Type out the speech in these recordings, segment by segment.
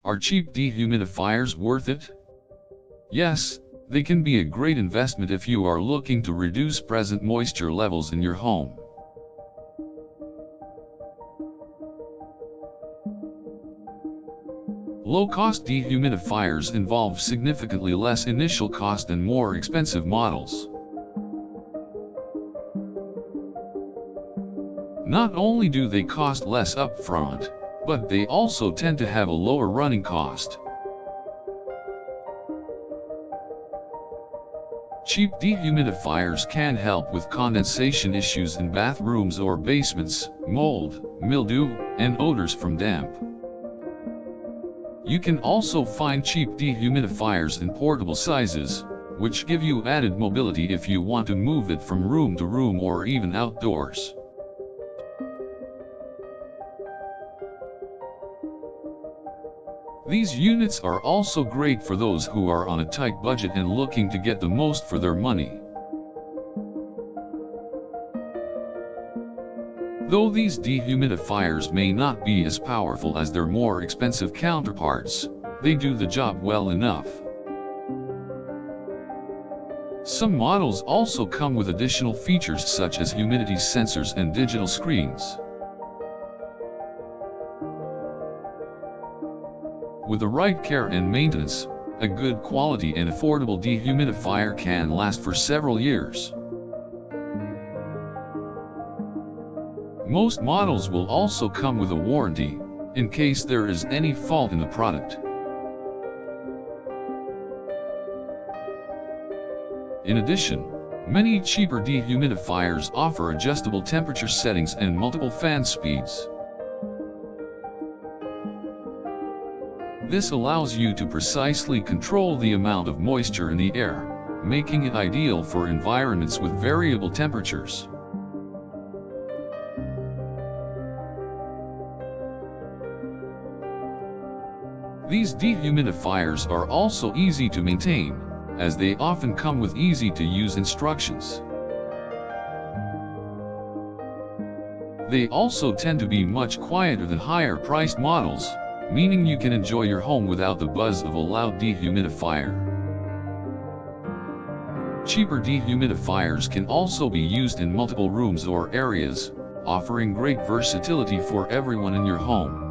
Are cheap dehumidifiers worth it? Yes, they can be a great investment if you are looking to reduce present moisture levels in your home. Low-cost dehumidifiers involve significantly less initial cost than more expensive models. Not only do they cost less upfront, but they also tend to have a lower running cost. Cheap dehumidifiers can help with condensation issues in bathrooms or basements, mold, mildew, and odors from damp. You can also find cheap dehumidifiers in portable sizes, which give you added mobility if you want to move it from room to room or even outdoors. These units are also great for those who are on a tight budget and looking to get the most for their money. Though these dehumidifiers may not be as powerful as their more expensive counterparts, they do the job well enough. Some models also come with additional features such as humidity sensors and digital screens. With the right care and maintenance, a good quality and affordable dehumidifier can last for several years. Most models will also come with a warranty, in case there is any fault in the product. In addition, many cheaper dehumidifiers offer adjustable temperature settings and multiple fan speeds. This allows you to precisely control the amount of moisture in the air, making it ideal for environments with variable temperatures. These dehumidifiers are also easy to maintain, as they often come with easy-to-use instructions. They also tend to be much quieter than higher-priced models, meaning you can enjoy your home without the buzz of a loud dehumidifier. Cheaper dehumidifiers can also be used in multiple rooms or areas, offering great versatility for everyone in your home.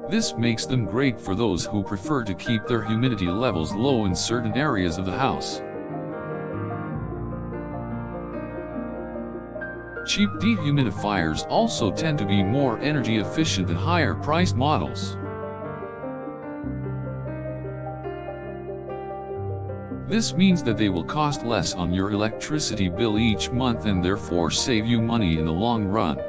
This makes them great for those who prefer to keep their humidity levels low in certain areas of the house. Cheap dehumidifiers also tend to be more energy efficient than higher-priced models. This means that they will cost less on your electricity bill each month and therefore save you money in the long run.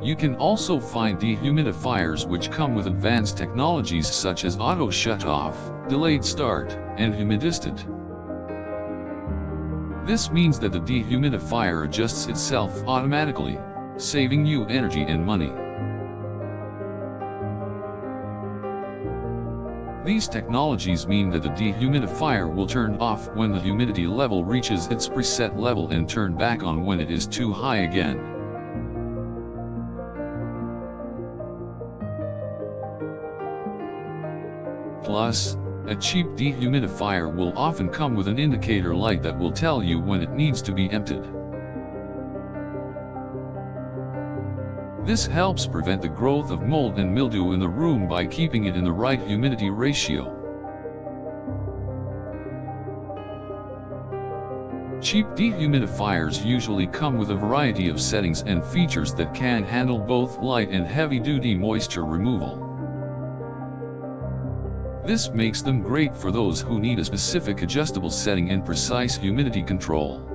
You can also find dehumidifiers which come with advanced technologies such as auto shut-off, delayed start, and humidistant. This means that the dehumidifier adjusts itself automatically, saving you energy and money. These technologies mean that the dehumidifier will turn off when the humidity level reaches its preset level and turn back on when it is too high again. Plus, a cheap dehumidifier will often come with an indicator light that will tell you when it needs to be emptied. This helps prevent the growth of mold and mildew in the room by keeping it in the right humidity ratio. Cheap dehumidifiers usually come with a variety of settings and features that can handle both light and heavy-duty moisture removal. This makes them great for those who need a specific adjustable setting and precise humidity control.